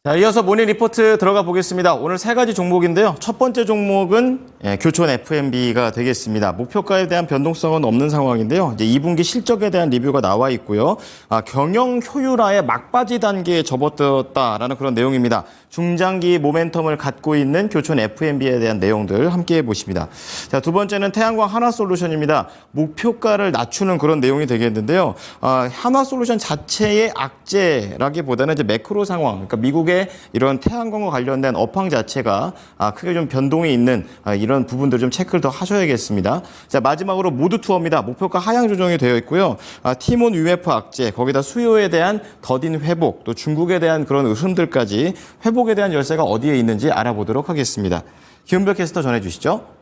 자, 이어서 모닝 리포트 들어가 보겠습니다. 오늘 세 가지 종목인데요. 첫 번째 종목은 교촌 F&B가 되겠습니다. 목표가에 대한 변동성은 없는 상황인데요. 이제 2분기 실적에 대한 리뷰가 나와 있고요. 경영 효율화의 막바지 단계에 접어들었다라는 그런 내용입니다. 중장기 모멘텀을 갖고 있는 교촌 F&B에 대한 내용들 함께 보십니다. 자, 두 번째는 태양광 한화솔루션입니다. 목표가를 낮추는 그런 내용이 되겠는데요. 한화솔루션 자체의 악재라기보다는 이제 매크로 상황, 그러니까 미국의 이런 태양광과 관련된 업황 자체가 크게 좀 변동이 있는 이런 부분들 좀 체크를 더 하셔야겠습니다. 자, 마지막으로 모두 투어입니다. 목표가 하향 조정이 되어 있고요. 티몬 UF 악재, 거기다 수요에 대한 더딘 회복, 또 중국에 대한 그런 흐름들까지 회복에 대한 열쇠가 어디에 있는지 알아보도록 하겠습니다. 김은별 캐스터 전해주시죠.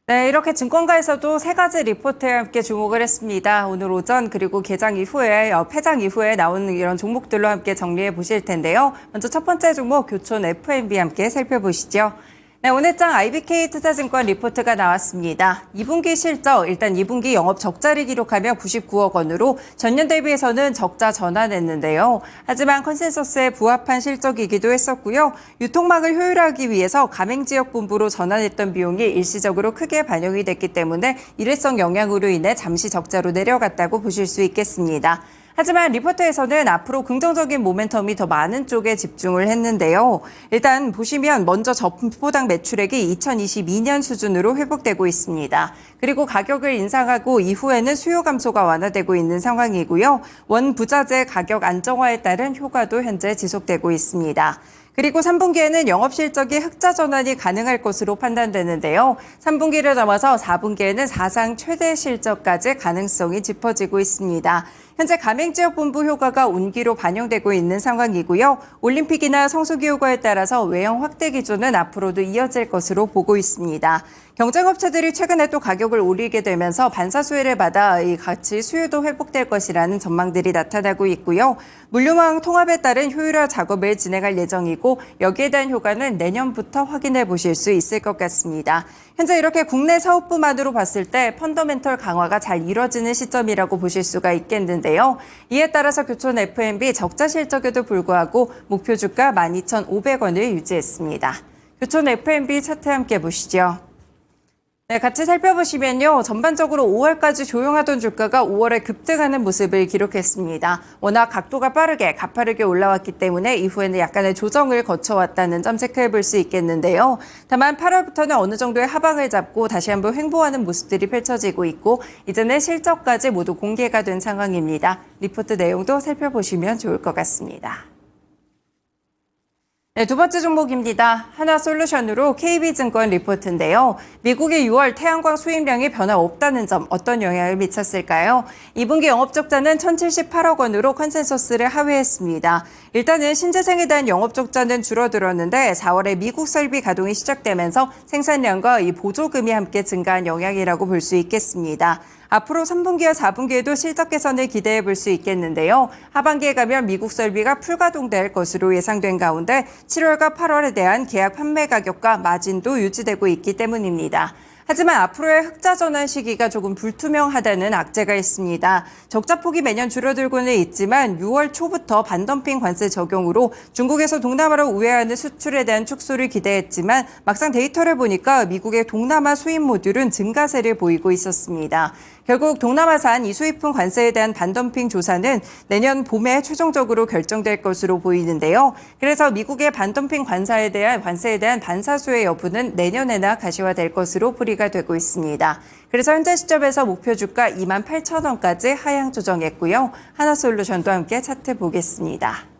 네, 이렇게 증권가에서도 세 가지 리포트에 함께 주목을 했습니다. 오늘 오전 그리고 개장 이후에 폐장 이후에 나오는 이런 종목들로 함께 정리해 보실 텐데요. 먼저 첫 번째 종목 교촌 F&B 함께 살펴보시죠. 네, 오늘장 IBK투자증권 리포트가 나왔습니다. 2분기 실적, 일단 2분기 영업 적자를 기록하며 99억 원으로 전년 대비해서는 적자 전환했는데요. 하지만 컨센서스에 부합한 실적이기도 했었고요. 유통망을 효율화하기 위해서 가맹지역본부로 전환했던 비용이 일시적으로 크게 반영이 됐기 때문에 일회성 영향으로 인해 잠시 적자로 내려갔다고 보실 수 있겠습니다. 하지만 리포트에서는 앞으로 긍정적인 모멘텀이 더 많은 쪽에 집중을 했는데요. 일단 보시면 먼저 점포당 매출액이 2022년 수준으로 회복되고 있습니다. 그리고 가격을 인상하고 이후에는 수요 감소가 완화되고 있는 상황이고요. 원부자재 가격 안정화에 따른 효과도 현재 지속되고 있습니다. 그리고 3분기에는 영업실적이 흑자 전환이 가능할 것으로 판단되는데요. 3분기를 넘어서 4분기에는 사상 최대 실적까지 가능성이 짚어지고 있습니다. 현재 가맹지역본부 효과가 운기로 반영되고 있는 상황이고요. 올림픽이나 성수기 효과에 따라서 외형 확대 기조는 앞으로도 이어질 것으로 보고 있습니다. 경쟁업체들이 최근에 또 가격을 올리게 되면서 반사수혜를 받아 이 같이 수요도 회복될 것이라는 전망들이 나타나고 있고요. 물류망 통합에 따른 효율화 작업을 진행할 예정이고 여기에 대한 효과는 내년부터 확인해 보실 수 있을 것 같습니다. 현재 이렇게 국내 사업부만으로 봤을 때 펀더멘털 강화가 잘 이뤄지는 시점이라고 보실 수가 있겠는데요. 이에 따라서 교촌 F&B 적자 실적에도 불구하고 목표 주가 12,500원을 유지했습니다. 교촌 F&B 차트 함께 보시죠. 네, 같이 살펴보시면요. 전반적으로 5월까지 조용하던 주가가 5월에 급등하는 모습을 기록했습니다. 워낙 각도가 빠르게 가파르게 올라왔기 때문에 이후에는 약간의 조정을 거쳐왔다는 점 체크해 볼 수 있겠는데요. 다만 8월부터는 어느 정도의 하방을 잡고 다시 한번 횡보하는 모습들이 펼쳐지고 있고 이제는 실적까지 모두 공개가 된 상황입니다. 리포트 내용도 살펴보시면 좋을 것 같습니다. 네, 두 번째 종목입니다. 한화솔루션으로 KB증권 리포트인데요. 미국의 6월 태양광 수입량이 변화 없다는 점 어떤 영향을 미쳤을까요? 2분기 영업적자는 1,078억 원으로 컨센서스를 하회했습니다. 일단은 신재생에 대한 영업적자는 줄어들었는데 4월에 미국 설비 가동이 시작되면서 생산량과 이 보조금이 함께 증가한 영향이라고 볼 수 있겠습니다. 앞으로 3분기와 4분기에도 실적 개선을 기대해 볼 수 있겠는데요. 하반기에 가면 미국 설비가 풀가동될 것으로 예상된 가운데 7월과 8월에 대한 계약 판매 가격과 마진도 유지되고 있기 때문입니다. 하지만 앞으로의 흑자 전환 시기가 조금 불투명하다는 악재가 있습니다. 적자폭이 매년 줄어들고는 있지만 6월 초부터 반덤핑 관세 적용으로 중국에서 동남아로 우회하는 수출에 대한 축소를 기대했지만 막상 데이터를 보니까 미국의 동남아 수입 모듈은 증가세를 보이고 있었습니다. 결국 동남아산 이수입품 관세에 대한 반덤핑 조사는 내년 봄에 최종적으로 결정될 것으로 보이는데요. 그래서 미국의 반덤핑 관세에 대한 반사수혜 여부는 내년에나 가시화될 것으로 풀이가 되고 있습니다. 그래서 현재 시점에서 목표 주가 28,000원까지 하향 조정했고요. 한화솔루션도 함께 차트 보겠습니다.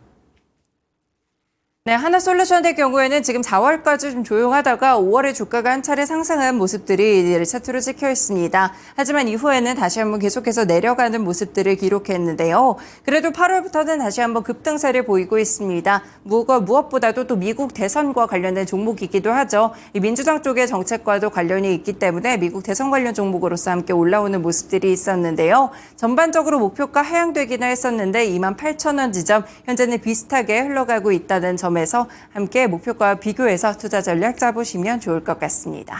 네, 한화솔루션의 경우에는 지금 4월까지 좀 조용하다가 5월에 주가가 한 차례 상승한 모습들이 차트로 찍혀 있습니다. 하지만 이후에는 다시 한번 계속해서 내려가는 모습들을 기록했는데요. 그래도 8월부터는 다시 한번 급등세를 보이고 있습니다. 무엇보다도 또 미국 대선과 관련된 종목이기도 하죠. 이 민주당 쪽의 정책과도 관련이 있기 때문에 미국 대선 관련 종목으로서 함께 올라오는 모습들이 있었는데요. 전반적으로 목표가 하향되기는 했었는데 28,000원 지점 현재는 비슷하게 흘러가고 있다는 점 에서 함께 목표가와 비교해서 투자 전략 짜보시면 좋을 것 같습니다.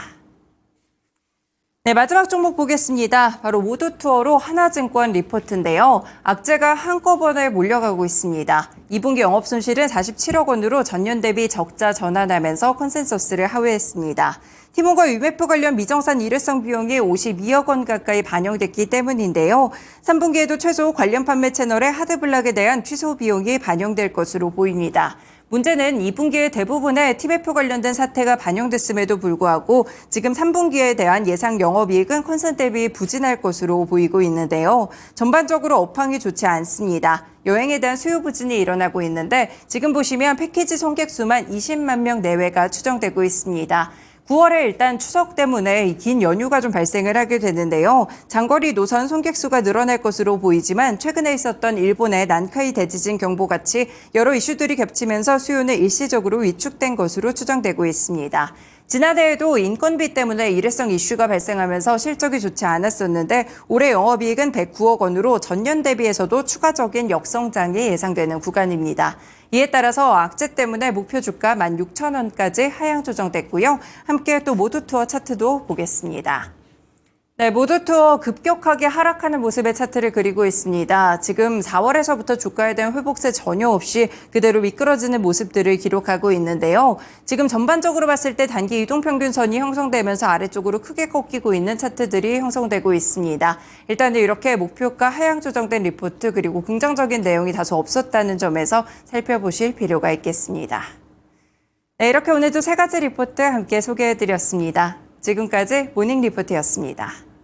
네, 마지막 종목 보겠습니다. 바로 모두투어로 하나증권 리포트인데요. 악재가 한꺼번에 몰려가고 있습니다. 2분기 영업손실은 47억 원으로 전년 대비 적자 전환하면서 컨센서스를 하회했습니다. 티몬과 위메프 관련 미정산 일회성 비용이 52억 원 가까이 반영됐기 때문인데요. 3분기에도 최소 관련 판매 채널의 하드블락에 대한 취소 비용이 반영될 것으로 보입니다. 문제는 2분기에 대부분의 티베프 관련된 사태가 반영됐음에도 불구하고 지금 3분기에 대한 예상 영업이익은 컨센 대비 부진할 것으로 보이고 있는데요. 전반적으로 업황이 좋지 않습니다. 여행에 대한 수요 부진이 일어나고 있는데 지금 보시면 패키지 손객 수만 20만 명 내외가 추정되고 있습니다. 9월에 일단 추석 때문에 긴 연휴가 좀 발생을 하게 되는데요. 장거리 노선 손객 수가 늘어날 것으로 보이지만 최근에 있었던 일본의 난카이 대지진 경보 같이 여러 이슈들이 겹치면서 수요는 일시적으로 위축된 것으로 추정되고 있습니다. 지난해에도 인건비 때문에 일회성 이슈가 발생하면서 실적이 좋지 않았었는데 올해 영업이익은 109억 원으로 전년 대비해서도 추가적인 역성장이 예상되는 구간입니다. 이에 따라서 악재 때문에 목표 주가 16,000원까지 하향 조정됐고요. 함께 또 모두투어 차트도 보겠습니다. 네, 모두투어 급격하게 하락하는 모습의 차트를 그리고 있습니다. 지금 4월에서부터 주가에 대한 회복세 전혀 없이 그대로 미끄러지는 모습들을 기록하고 있는데요. 지금 전반적으로 봤을 때 단기 이동평균선이 형성되면서 아래쪽으로 크게 꺾이고 있는 차트들이 형성되고 있습니다. 일단은 이렇게 목표가 하향 조정된 리포트 그리고 긍정적인 내용이 다소 없었다는 점에서 살펴보실 필요가 있겠습니다. 네, 이렇게 오늘도 세 가지 리포트 함께 소개해드렸습니다. 지금까지 모닝 리포트였습니다.